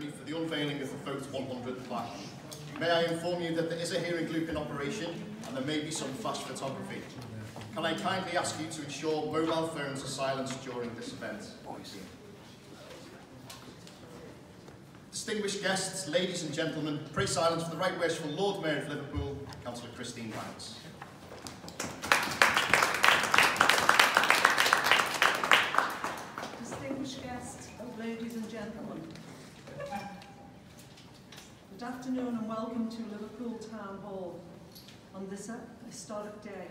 ceremony for the unveiling of the Vote 100 plaque. May I inform you that there is a hearing loop in operation and there may be some flash photography. Can I kindly ask you to ensure mobile phones are silenced during this event? Distinguished guests, ladies and gentlemen, pray silence for the right wish from Lord Mayor of Liverpool, Councillor Christine Banks. Distinguished guests, ladies and gentlemen, good afternoon and welcome to Liverpool Town Hall on this historic day.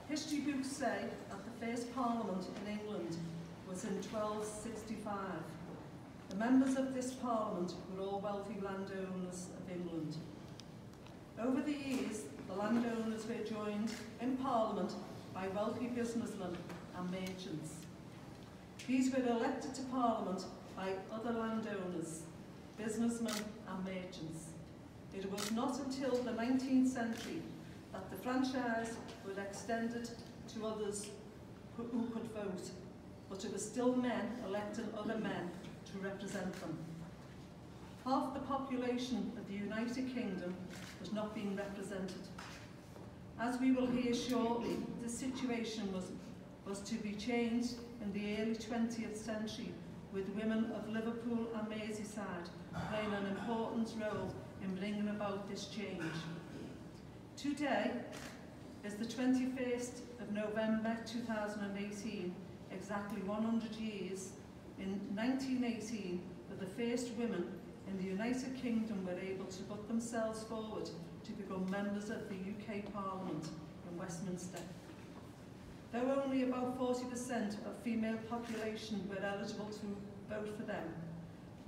History books say that the first Parliament in England was in 1265. The members of this Parliament were all wealthy landowners of England. Over the years, the landowners were joined in Parliament by wealthy businessmen and merchants. These were elected to Parliament by other landowners, businessmen and merchants. It was not until the 19th century that the franchise was extended to others who could vote, but it was still men electing other men to represent them. Half the population of the United Kingdom was not being represented. As we will hear shortly, this situation was to be changed in the early 20th century, with women of Liverpool and Merseyside playing an important role in bringing about this change. Today is the 21st of November 2018, exactly 100 years. In 1918, the first women in the United Kingdom were able to put themselves forward to become members of the UK Parliament in Westminster. Though only about 40% of female population were eligible to vote for them,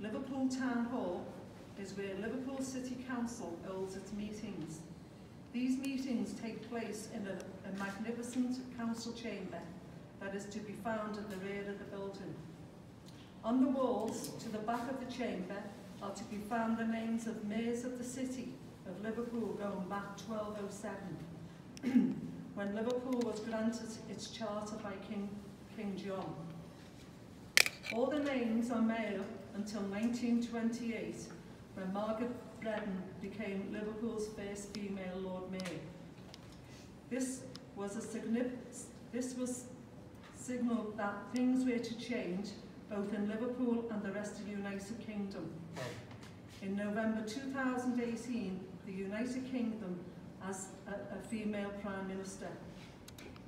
Liverpool Town Hall is where Liverpool City Council holds its meetings. These meetings take place in a magnificent council chamber that is to be found at the rear of the building. On the walls to the back of the chamber are to be found the names of mayors of the city of Liverpool going back 1207, when Liverpool was granted its charter by King John. All the names are male until 1928, when Margaret Breton became Liverpool's first female Lord Mayor. This was signal that things were to change both in Liverpool and the rest of the United Kingdom. In November 2018, the United Kingdom has a female Prime Minister.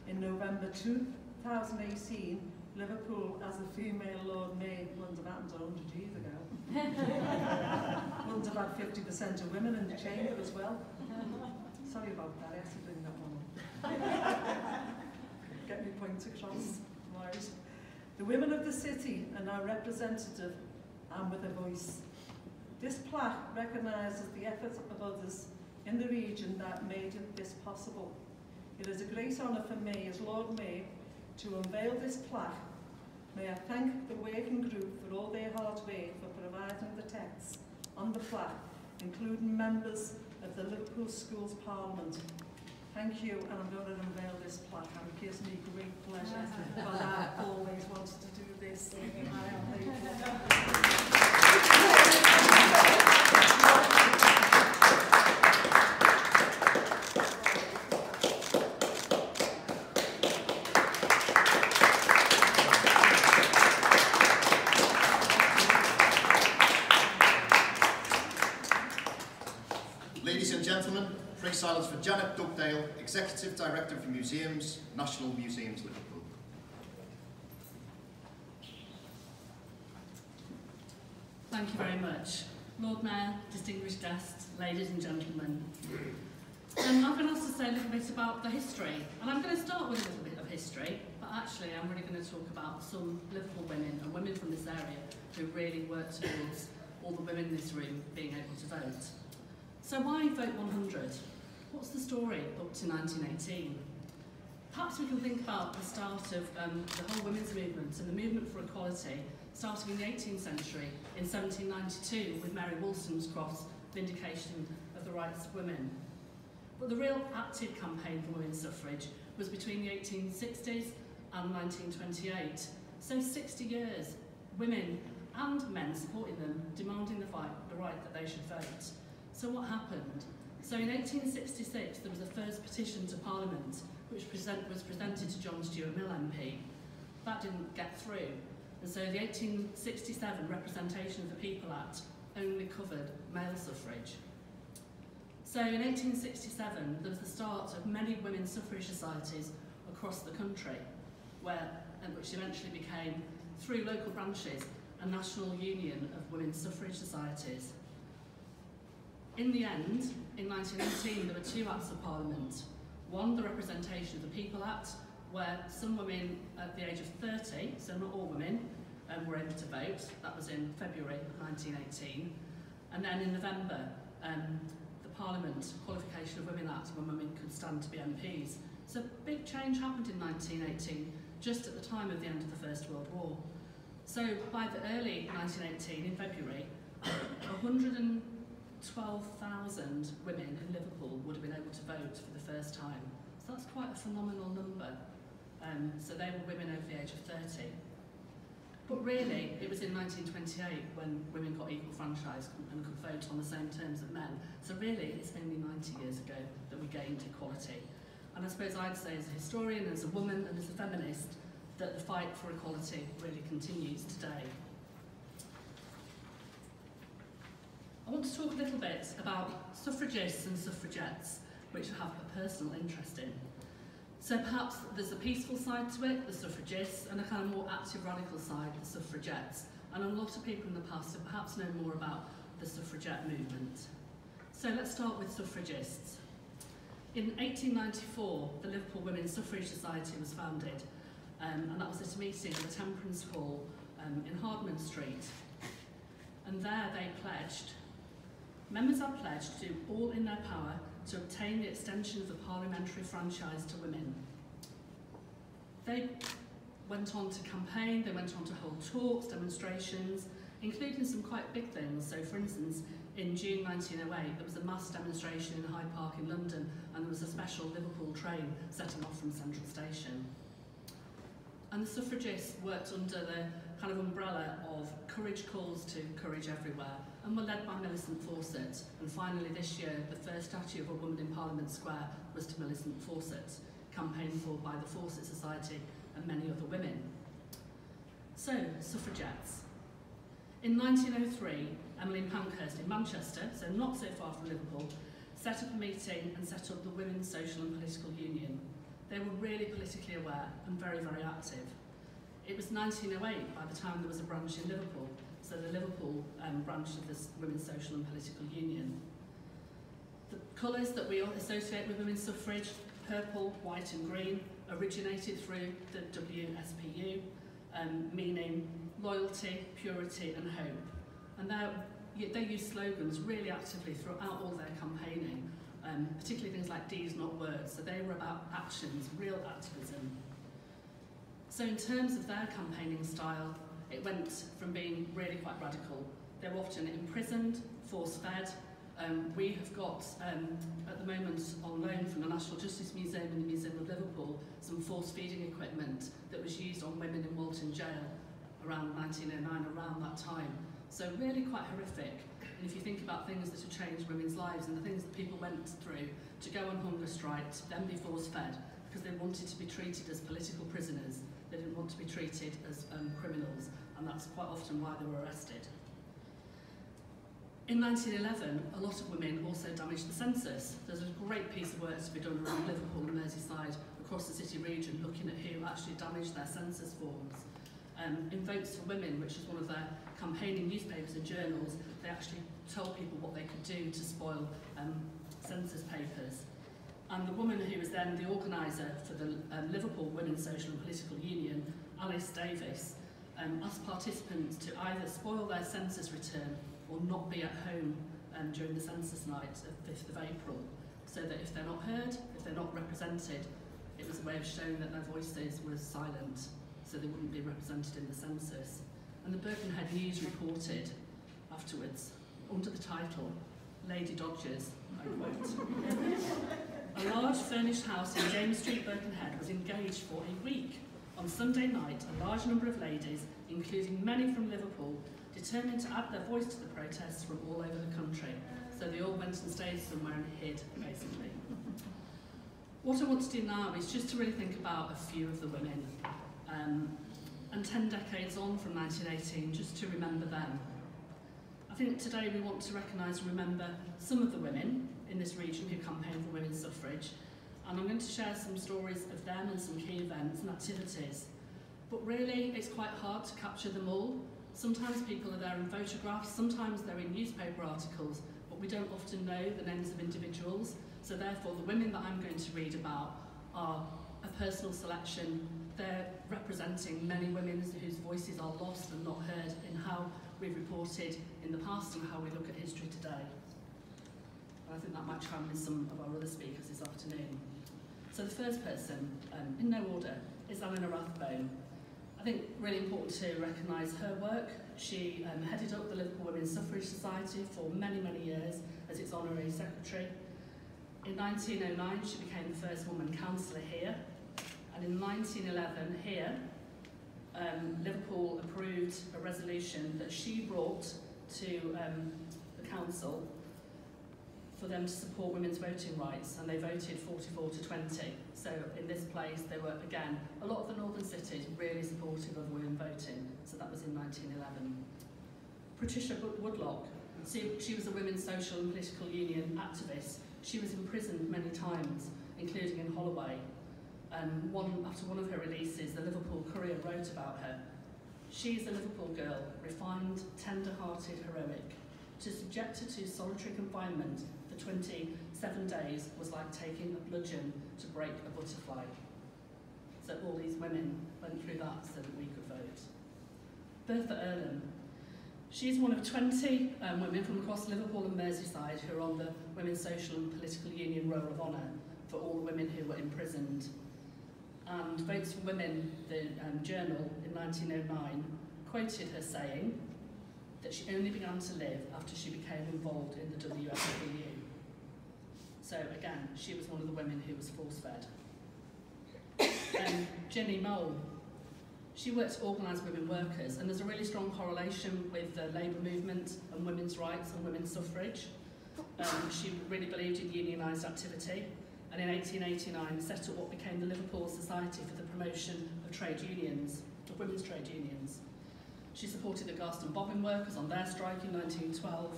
In November 2018, Liverpool has a female Lord Mayor. Wouldn't have happened 100 years ago. Wouldn't have had 50% of women in the chamber as well. Sorry about that, I have to bring that one up. Get my point across. Right. The women of the city are now representative and with a voice. This plaque recognises the efforts of others in the region that made this possible. It is a great honour for me as Lord Mayor to unveil this plaque. May I thank the working group for all their hard work for providing the text on the plaque, including members of the Liverpool Schools Parliament. Thank you, and I'm going to unveil this plaque, and it gives me great pleasure, because I've always wanted to do this. I am thankful. Ladies and gentlemen, pray silence for Janet Dugdale, Executive Director for Museums, National Museums, Liverpool. Thank you very much. Lord Mayor, distinguished guests, ladies and gentlemen. I've been asked to say a little bit about the history, and I'm going to start with a little bit of history, but actually I'm really going to talk about some Liverpool women and women from this area who really work towards all the women in this room being able to vote. So why Vote 100? What's the story up to 1918? Perhaps we can think about the start of the whole women's movement and the movement for equality, starting in the 18th century in 1792 with Mary Wollstonecraft's vindication of the rights of women. But the real active campaign for women's suffrage was between the 1860s and 1928. So 60 years, women and men supporting them, demanding fight the right that they should vote. So what happened? So in 1866 there was a first petition to Parliament which was presented to John Stuart Mill MP. That didn't get through, and so the 1867 Representation of the People Act only covered male suffrage. So in 1867 there was the start of many women's suffrage societies across the country, which eventually became, through local branches, a national union of women's suffrage societies. In the end, in 1918, there were two Acts of Parliament. One, the Representation of the People Act, where some women at the age of 30, so not all women, were able to vote. That was in February 1918. And then in November, the Parliament Qualification of Women Act, when women could stand to be MPs. So big change happened in 1918, just at the time of the end of the First World War. So by the early 1918, in February, 112,000 women in Liverpool would have been able to vote for the first time. So that's quite a phenomenal number. So they were women over the age of 30. But really, it was in 1928 when women got equal franchise and could vote on the same terms as men. So really, it's only 90 years ago that we gained equality. And I suppose I'd say as a historian, as a woman and as a feminist, that the fight for equality really continues today. I want to talk a little bit about suffragists and suffragettes, which I have a personal interest in. So perhaps there's a peaceful side to it, the suffragists, and a kind of more active radical side, the suffragettes. And a lot of people in the past have perhaps known more about the suffragette movement. So let's start with suffragists. In 1894, the Liverpool Women's Suffrage Society was founded, and that was at a meeting at the Temperance Hall in Hardman Street. And there they pledged, members are pledged to do all in their power to obtain the extension of the parliamentary franchise to women. They went on to campaign, they went on to hold talks, demonstrations, including some quite big things. So for instance, in June 1908, there was a mass demonstration in Hyde Park in London, and there was a special Liverpool train setting off from Central Station. And the suffragists worked under the kind of umbrella of Courage Calls to Courage Everywhere, and were led by Millicent Fawcett. And finally this year, the first statue of a woman in Parliament Square was to Millicent Fawcett, campaigned for by the Fawcett Society and many other women. So, suffragettes. In 1903, Emmeline Pankhurst in Manchester, so not so far from Liverpool, set up a meeting and set up the Women's Social and Political Union. They were really politically aware and very, very active. It was 1908 by the time there was a branch in Liverpool, so the Liverpool branch of this Women's Social and Political Union. The colours that we associate with women's suffrage, purple, white and green, originated through the WSPU, meaning loyalty, purity and hope. And they use slogans really actively throughout all their campaigning, particularly things like deeds, not words. So they were about actions, real activism. So in terms of their campaigning style, it went from being really quite radical. They were often imprisoned, force-fed. We have got, at the moment, on loan from the National Justice Museum and the Museum of Liverpool, some force-feeding equipment that was used on women in Walton Jail around 1909, around that time. So really quite horrific. And if you think about things that have changed women's lives and the things that people went through to go on hunger strike, to then be force-fed, because they wanted to be treated as political prisoners. They didn't want to be treated as criminals, and that's quite often why they were arrested. In 1911, a lot of women also damaged the census. There's a great piece of work to be done around Liverpool and Merseyside, across the city region, looking at who actually damaged their census forms. In Votes for Women, which is one of their campaigning newspapers and journals, they actually told people what they could do to spoil census papers. And the woman who was then the organiser for the Liverpool Women's Social and Political Union, Alice Davis, asked participants to either spoil their census return or not be at home during the census night of 5th of April, so that if they're not heard, if they're not represented, it was a way of showing that their voices were silent, so they wouldn't be represented in the census. And the Birkenhead News reported afterwards, under the title, Lady Dodgers, I quote, a large furnished house in James Street, Birkenhead, was engaged for a week. On Sunday night, a large number of ladies, including many from Liverpool, determined to add their voice to the protests from all over the country. So they all went and stayed somewhere and hid, basically. What I want to do now is just to really think about a few of the women. And 10 decades on from 1918, just to remember them. I think today we want to recognise and remember some of the women in this region who campaigned for women's suffrage, and I'm going to share some stories of them and some key events and activities. But really, it's quite hard to capture them all. Sometimes people are there in photographs, sometimes they're in newspaper articles, but we don't often know the names of individuals. So therefore, the women that I'm going to read about are a personal selection. They're representing many women whose voices are lost and not heard in how we've reported in the past and how we look at history today. And I think that might chime with some of our other speakers this afternoon. So the first person, in no order, is Eleanor Rathbone. I think really important to recognise her work. She headed up the Liverpool Women's Suffrage Society for many, many years as its honorary secretary. In 1909, she became the first woman councillor here. And in 1911, here, Liverpool approved a resolution that she brought to the council for them to support women's voting rights, and they voted 44 to 20. So in this place, they were, again, a lot of the northern cities really supportive of women voting. So that was in 1911. Patricia Woodlock, she was a women's social and political union activist. She was imprisoned many times, including in Holloway. After one of her releases, the Liverpool Courier wrote about her. She's a Liverpool girl, refined, tender-hearted, heroic. To subject her to solitary confinement for 27 days was like taking a bludgeon to break a butterfly. So all these women went through that so that we could vote. Bertha Earlham. She's one of 20 women from across Liverpool and Merseyside who are on the Women's Social and Political Union Roll of Honour for all the women who were imprisoned. And Votes for Women, the journal in 1909, quoted her saying that she only began to live after she became involved in the WSPU. So again, she was one of the women who was force-fed. Jenny Mole. She worked to organise women workers, and there's a really strong correlation with the labour movement and women's rights and women's suffrage. She really believed in unionised activity, and in 1889 set up what became the Liverpool Society for the Promotion of Trade Unions, of Women's Trade Unions. She supported the Garston bobbin workers on their strike in 1912,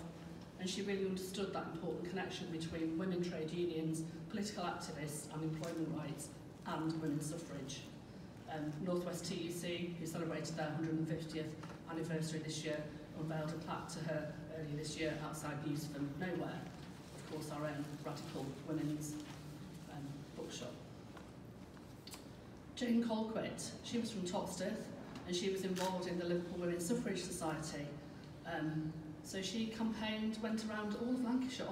and she really understood that important connection between women trade unions, political activists and employment rights, and women's suffrage. North West TUC, who celebrated their 150th anniversary this year, unveiled a plaque to her earlier this year outside Euston Nowhere. Of course, our own radical women's bookshop. Jane Colquitt, she was from Topsteth, and she was involved in the Liverpool Women's Suffrage Society. So she campaigned, went around all of Lancashire,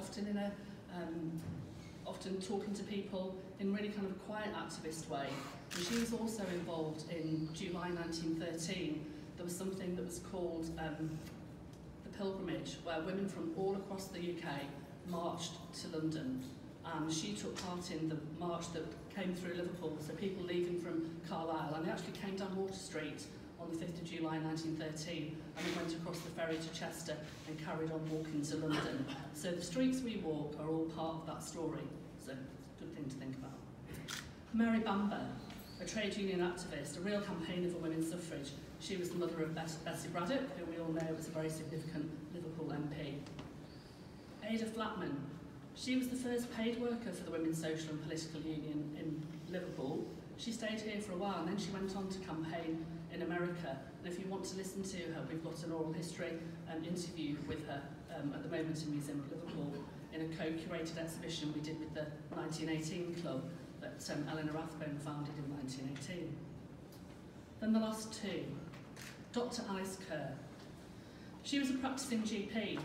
often talking to people in really kind of quiet activist way. And she was also involved in July 1913. There was something that was called the Pilgrimage, where women from all across the UK marched to London. And she took part in the march that came through Liverpool, so people leaving from Carlisle, and they actually came down Water Street on the 5th of July 1913, and they went across the ferry to Chester and carried on walking to London. So the streets we walk are all part of that story, so it's a good thing to think about. Mary Bamber, a trade union activist, a real campaigner for women's suffrage. She was the mother of Bessie Braddock, who we all know was a very significant Liverpool MP. Ada Flatman, she was the first paid worker for the Women's Social and Political Union in Liverpool. She stayed here for a while, and then she went on to campaign in America. And if you want to listen to her, we've got an oral history interview with her at the moment in Museum of Liverpool in a co-curated exhibition we did with the 1918 club that Eleanor Rathbone founded in 1918. Then the last two. Dr. Alice Kerr. She was a practicing GP.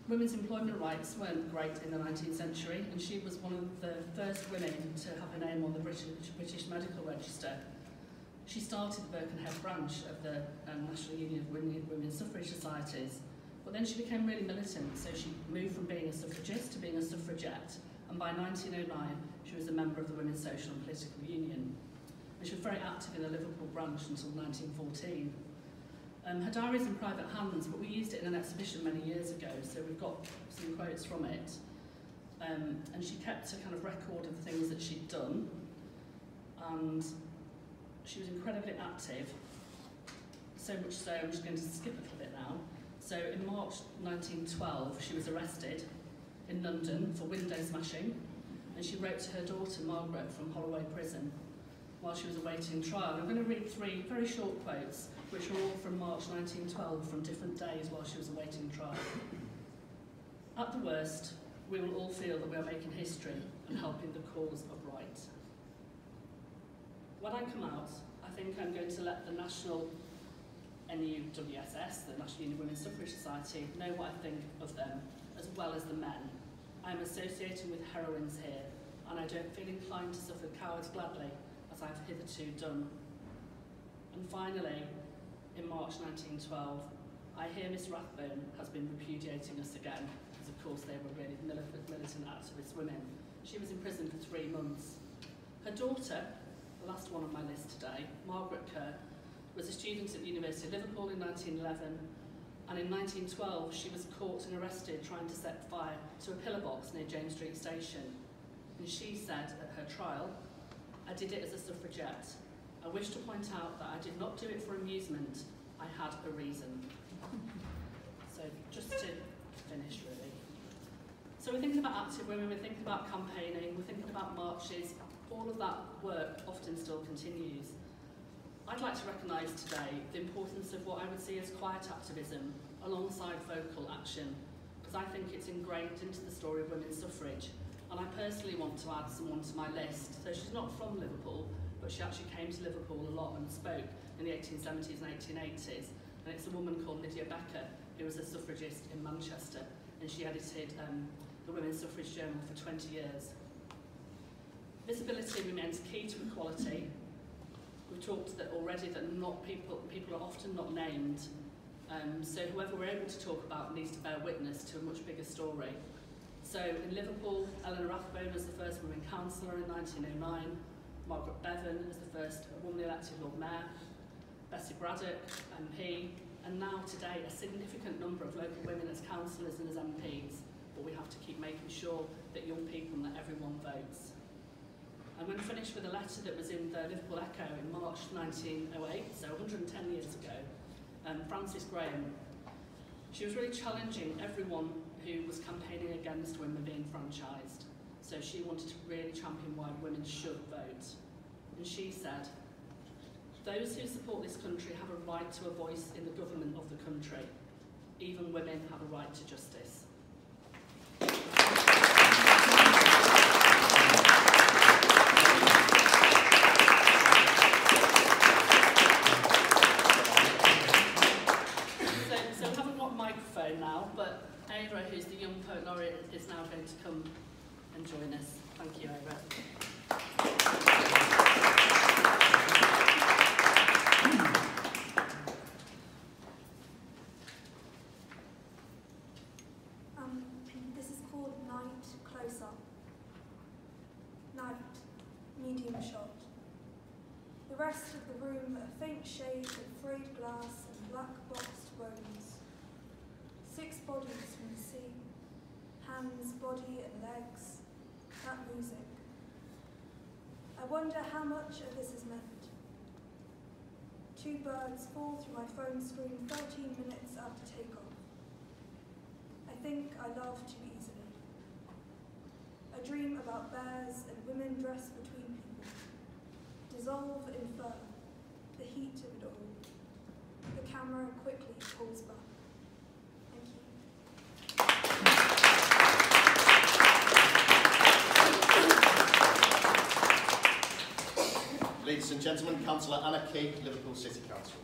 Women's employment rights weren't great in the 19th century, and she was one of the first women to have her name on the British Medical Register. She started the Birkenhead branch of the National Union of Women's Suffrage Societies, but then she became really militant, so she moved from being a suffragist to being a suffragette, and by 1909 she was a member of the Women's Social and Political Union. And she was very active in the Liverpool branch until 1914. Her diary is in private hands, but we used it in an exhibition many years ago, so we've got some quotes from it. And she kept a kind of record of the things that she'd done, and she was incredibly active, so much so, I'm just going to skip a little bit now. So in March 1912, she was arrested in London for window smashing, and she wrote to her daughter Margaret from Holloway Prison while she was awaiting trial. I'm going to read 3 very short quotes, which are all from March 1912, from different days while she was awaiting trial. At the worst, we will all feel that we are making history and helping the cause of right. When I come out, I think I'm going to let the National NUWSS, the National Union of Women's Suffrage Society, know what I think of them, as well as the men. I am associated with heroines here, and I don't feel inclined to suffer cowards gladly, as I've hitherto done. And finally, in March 1912, I hear Miss Rathbone has been repudiating us again, because of course they were really militant activist women. She was in prison for 3 months. Her daughter, the last one on my list today, Margaret Kerr, was a student at the University of Liverpool in 1911, and in 1912 she was caught and arrested trying to set fire to a pillar box near James Street Station. And she said at her trial, "I did it as a suffragette. I wish to point out that I did not do it for amusement. I had a reason." So just to finish really. So we're thinking about active women, we're thinking about campaigning, we're thinking about marches. All of that work often still continues. I'd like to recognise today the importance of what I would see as quiet activism alongside vocal action, because I think it's ingrained into the story of women's suffrage. And I personally want to add someone to my list. So she's not from Liverpool, but she actually came to Liverpool a lot and spoke in the 1870s and 1880s. And it's a woman called Lydia Becker, who was a suffragist in Manchester, and she edited the Women's Suffrage Journal for 20 years. Visibility remains key to equality. We've talked that already that people are often not named, so whoever we're able to talk about needs to bear witness to a much bigger story. So in Liverpool, Eleanor Rathbone was the first woman councillor in 1909, Margaret Bevan was the first woman elected Lord Mayor, Bessie Braddock, MP, and now today a significant number of local women as councillors and as MPs, but we have to keep making sure that young people and that everyone votes. I'm going to finish with a letter that was in the Liverpool Echo in March 1908, so 110 years ago. Frances Graham. She was really challenging everyone who was campaigning against women being franchised. So she wanted to really champion why women should vote. And she said, "Those who support this country have a right to a voice in the government of the country. Even women have a right to justice." Now, but Ava, who's the young poet laureate, is now going to come and join us. Thank you, Ava. This is called Night Closer. Night, medium shot. The rest of the room a faint shade of frayed glass and black boxed bones. 6 bodies from the sea, hands, body and legs, that music. I wonder how much of this is meant. 2 birds fall through my phone screen 13 minutes after takeoff. I think I laugh too easily. A dream about bears and women dressed between people. Dissolve in fur, the heat of it all. The camera quickly pulls back. Ladies and gentlemen, Councillor Anna Kay, Liverpool City Council.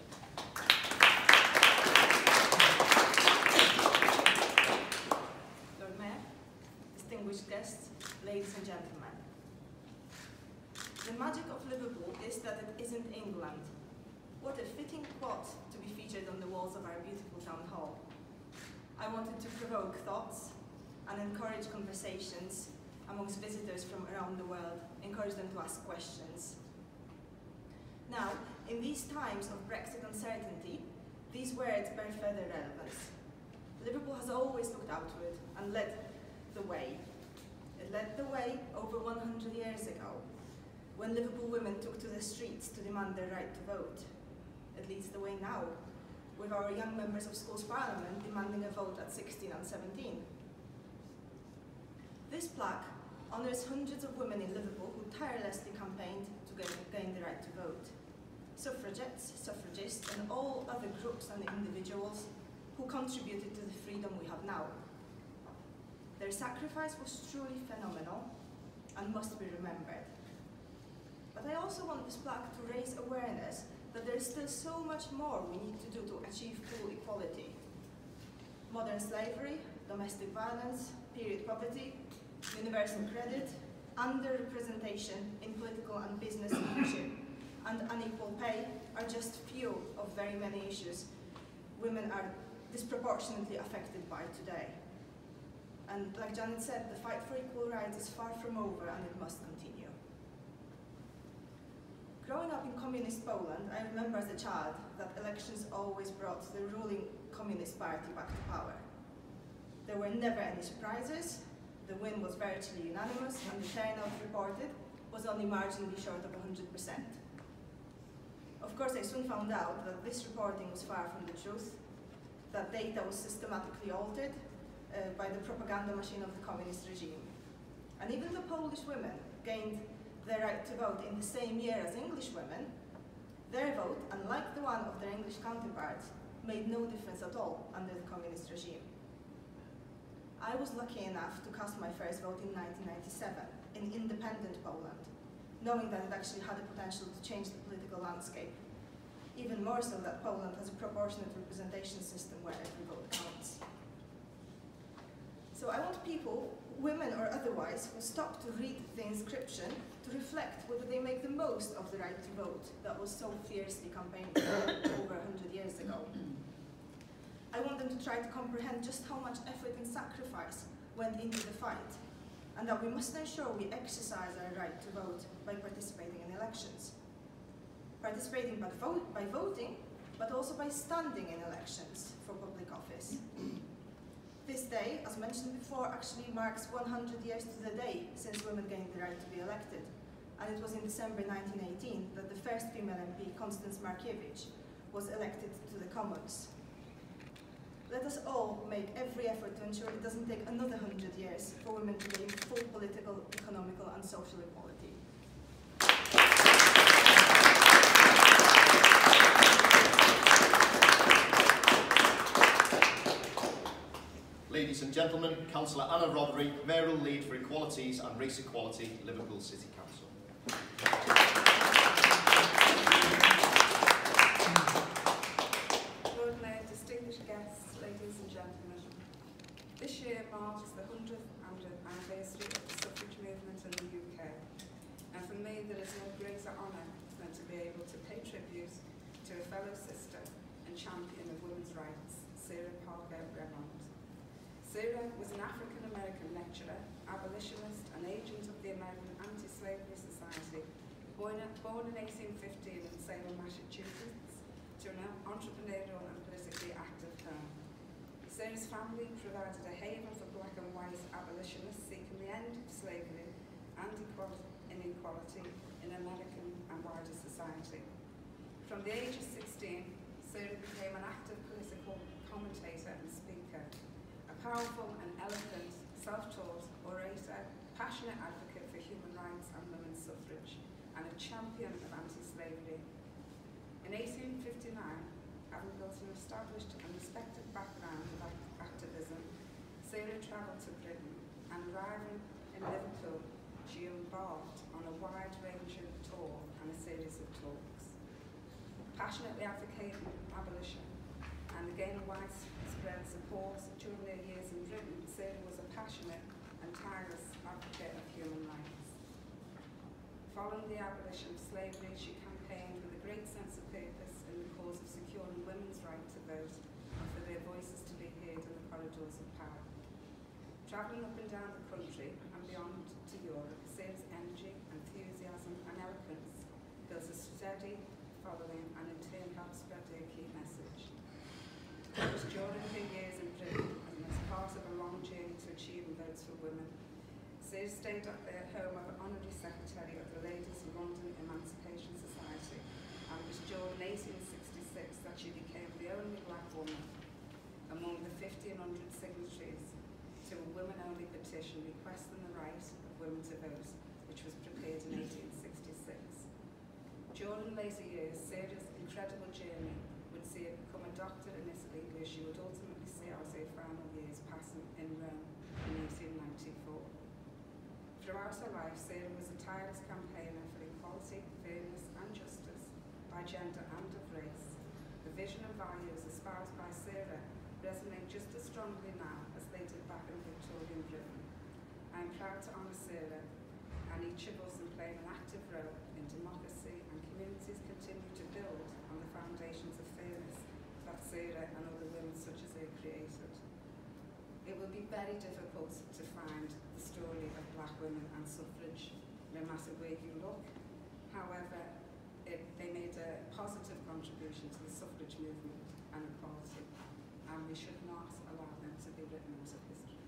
Lord Mayor, distinguished guests, ladies and gentlemen. The magic of Liverpool is that it isn't England. What a fitting plot to be featured on the walls of our beautiful town hall. I wanted to provoke thoughts and encourage conversations amongst visitors from around the world, encourage them to ask questions. Now, in these times of Brexit uncertainty, These words bear further relevance. Liverpool has always looked outward and led the way. It led the way over 100 years ago, when Liverpool women took to the streets to demand their right to vote. It leads the way now, with our young members of Schools Parliament demanding a vote at 16 and 17. This plaque honours hundreds of women in Liverpool who tirelessly campaigned to gain the right to vote. Suffragettes, suffragists, and all other groups and individuals who contributed to the freedom we have now. Their sacrifice was truly phenomenal and must be remembered. But I also want this plaque to raise awareness that there is still so much more we need to do to achieve full equality. Modern slavery, domestic violence, period poverty, universal credit, underrepresentation in political and business leadership, and unequal pay are just few of very many issues women are disproportionately affected by today. And like Janet said, the fight for equal rights is far from over and it must continue. Growing up in communist Poland, I remember as a child that elections always brought the ruling Communist Party back to power. There were never any surprises, the win was virtually unanimous, and the turnout reported was only marginally short of 100%. Of course, I soon found out that this reporting was far from the truth, that data was systematically altered by the propaganda machine of the communist regime. And even the Polish women gained their right to vote in the same year as English women, their vote, unlike the one of their English counterparts, made no difference at all under the communist regime. I was lucky enough to cast my first vote in 1997 in independent Poland, knowing that it actually had the potential to change the political landscape, even more so that Poland has a proportionate representation system where every vote counts. So I want people, women or otherwise, who stop to read the inscription to reflect whether they make the most of the right to vote that was so fiercely campaigned for over 100 years ago. I want them to try to comprehend just how much effort and sacrifice went into the fight, and that we must ensure we exercise our right to vote by participating in elections. Participating by voting, but also by standing in elections for public office. This day, as mentioned before, actually marks 100 years to the day since women gained the right to be elected. And it was in December 1918 that the first female MP, Constance Markiewicz, was elected to the Commons. Let us all make every effort to ensure it doesn't take another 100 years for women to gain full political, economical and social equality. Ladies and gentlemen, Councillor Anna Rodri, Mayoral Lead for Equalities and Race Equality, Liverpool City Council. Lord Mayor, distinguished guests, ladies and gentlemen, this year marks the 100th anniversary of the suffrage movement in the UK, and for me there is no greater honour than to be able to pay tribute to a fellow sister and champion of women's rights, Sarah Parker Remond. Sarah was an African-American lecturer, abolitionist and agent of the American Anti-Slavery Society, born in 1815 in Salem, Massachusetts, to an entrepreneurial and politically active firm. Sarah's family provided a haven for black and white abolitionists seeking the end of slavery and inequality in American and wider society. From the age of 16, Sarah became an active political commentator and speaker, a powerful and eloquent, self-taught orator, passionate advocate for human rights and women's suffrage, and a champion of anti-slavery. In 1859, having built an established and respected background of activism, Sarah travelled to Britain, and arriving in Liverpool, she embarked on a wide-ranging tour and a series of talks. Passionately advocating abolition and gaining widespread support during their years in Britain, Sarah was a passionate and tireless advocate of human rights. Following the abolition of slavery, she campaigned with a great sense of purpose in the cause of securing women's right to vote and for their voices to be heard in the corridors of power. Travelling up and down the country and beyond to Europe, Sarah's energy, enthusiasm and eloquence built a steady following and in turn helped spread their key message. It was during her years in Britain and as part of a long journey to achieving votes for women. Sarah stayed at the home of an honorary secretary of the Ladies of London Emancipation Society, and it was during 1866 that she became the only black woman among the 1,500 signatories to a women-only petition requesting the right of women to vote, which was prepared in 1866. During later years, Sarah's incredible journey would see her become a doctor in Italy, where she would ultimately see out her final years passing in Rome in 1894. Throughout her life, Sarah was a tireless campaigner for equality, fairness and justice by gender and of race. The vision and values espoused by Sarah resonate just as strongly now as they did back in Victorian Britain. I am proud to honour Sarah and each of us in playing an active role in democracy and communities continue to build on the foundations of fairness that Sarah and other women such as her created. It will be very difficult to find the story of black women and suffrage, no matter where you look. However, they made a positive contribution to the suffrage movement and equality, and we should not allow them to be written out of history.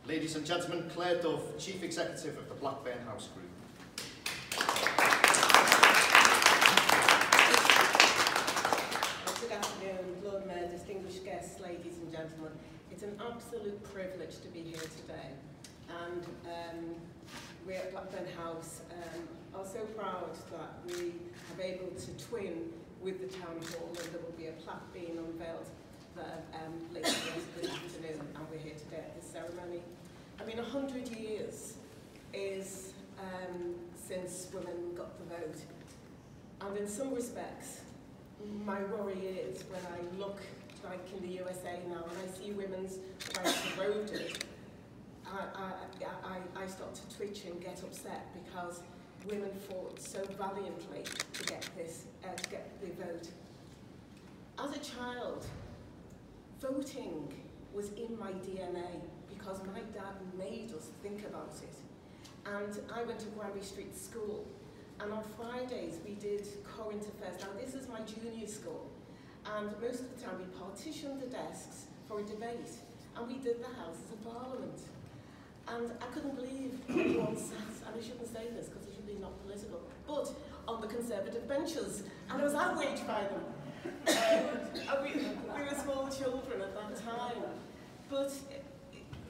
Ladies and gentlemen, Claire Dove, Chief Executive of the Blackburn House Group. Good afternoon, Lord Mayor, distinguished guests, ladies and gentlemen. It's an absolute privilege to be here today. And we at Blackburn House are so proud that we have able to twin with the town hall, and there will be a plaque being unveiled later this afternoon, and we're here today at this ceremony. I mean, 100 years is since women got the vote, and in some respects, my worry is when I look like in the USA now and I see women's rights eroded, I start to twitch and get upset because women fought so valiantly to get this, to get the vote. As a child, voting was in my DNA because my dad made us think about it. And I went to Granby Street School, and on Fridays we did current affairs. Now this is my junior school, and most of the time we partitioned the desks for a debate, and we did the Houses of Parliament. And I couldn't believe everyone sat, and I shouldn't say this because it should be not political, but on the Conservative benches, and I was outraged by them. We were small children at that time, but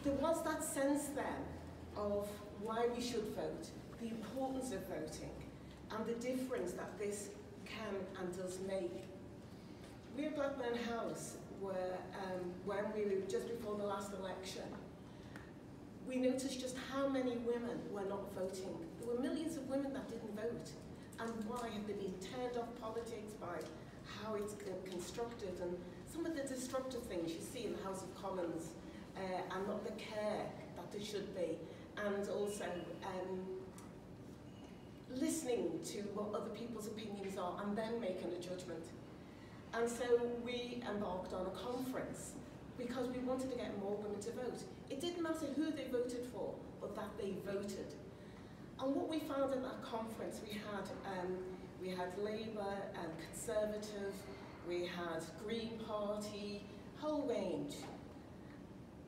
there was that sense then of why we should vote, the importance of voting, and the difference that this can and does make. We at Blackburn House were, when we were just before the last election, we noticed just how many women were not voting. There were millions of women that didn't vote. And why? Have they been turned off politics by how it's constructed and some of the destructive things you see in the House of Commons, and not the care that there should be, and also listening to what other people's opinions are and then making a judgment. And so we embarked on a conference because we wanted to get more women to vote. It didn't matter who they voted for, but that they voted. And what we found at that conference, we had Labour and Conservative, we had Green Party, whole range.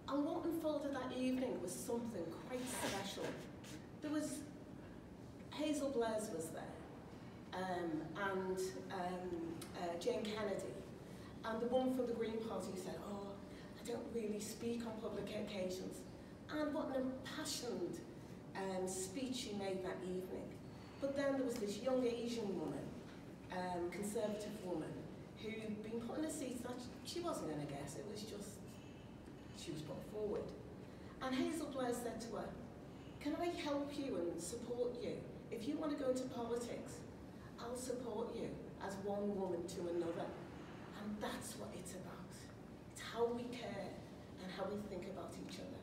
And what unfolded that evening was something quite special. There was, Hazel Blaise was there, and Jane Kennedy, and the woman from the Green Party said, "Oh, I don't really speak on public occasions." And what an impassioned speech she made that evening. But then there was this young Asian woman, Conservative woman, who'd been put in a seat that she wasn't going to get. It was just, she was put forward. And Hazel Blaise said to her, "Can I help you and support you? If you want to go into politics, I'll support you as one woman to another." And that's what it's about. It's how we care and how we think about each other.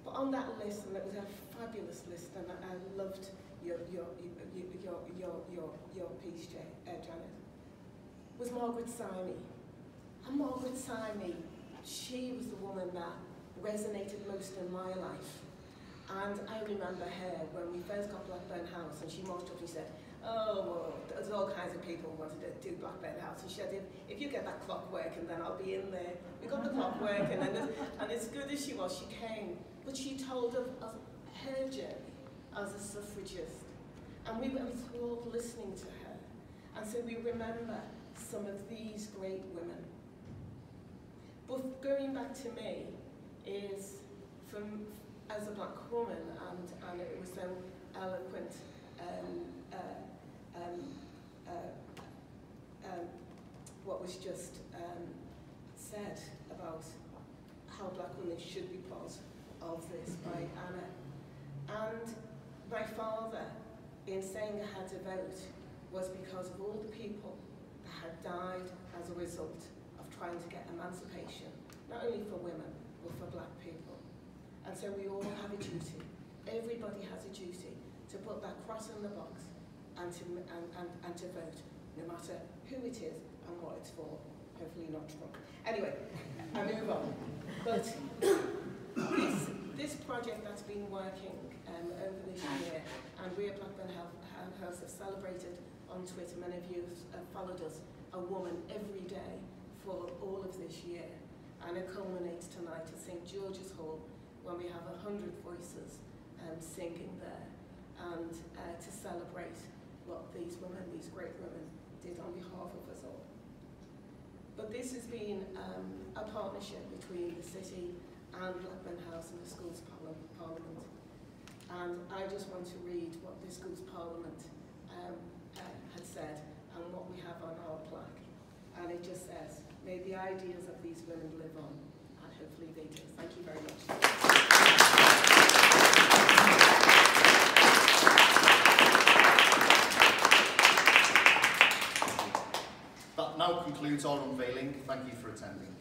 But on that list, and it was a fabulous list, and I loved your piece, Janet, was Margaret Simey. And Margaret Simey, she was the woman that resonated most in my life. And I remember her when we first got Blackburn House, and she marched up and she said, oh, well, there's all kinds of people who wanted to do Blackburn House. And she said, if you get that clock working, then I'll be in there. We got the clock working, and as good as she was, she came. But she told of her journey as a suffragist. And we were all listening to her. And so we remember some of these great women. But going back to me is, as a black woman, and it was so eloquent, what was just said about how black women should be part of this by Anna. And my father, in saying I had to vote, was because of all the people that had died as a result of trying to get emancipation, not only for women, but for black people. And so we all have a duty. Everybody has a duty to put that cross in the box and to vote, no matter who it is and what it's for. Hopefully not Trump. Anyway, I move on. But this project that's been working over this year, and we at Blackburn House have celebrated on Twitter, many of you have followed us, a woman every day for all of this year. And it culminates tonight at St. George's Hall, when we have 100 voices singing there, and to celebrate what these women, these great women, did on behalf of us all. But this has been a partnership between the city and Blackburn House and the Schools Parliament. And I just want to read what the Schools Parliament had said and what we have on our plaque. And it just says, may the ideas of these women live on. And hopefully they do. Thank you very much. That now concludes our unveiling. Thank you for attending.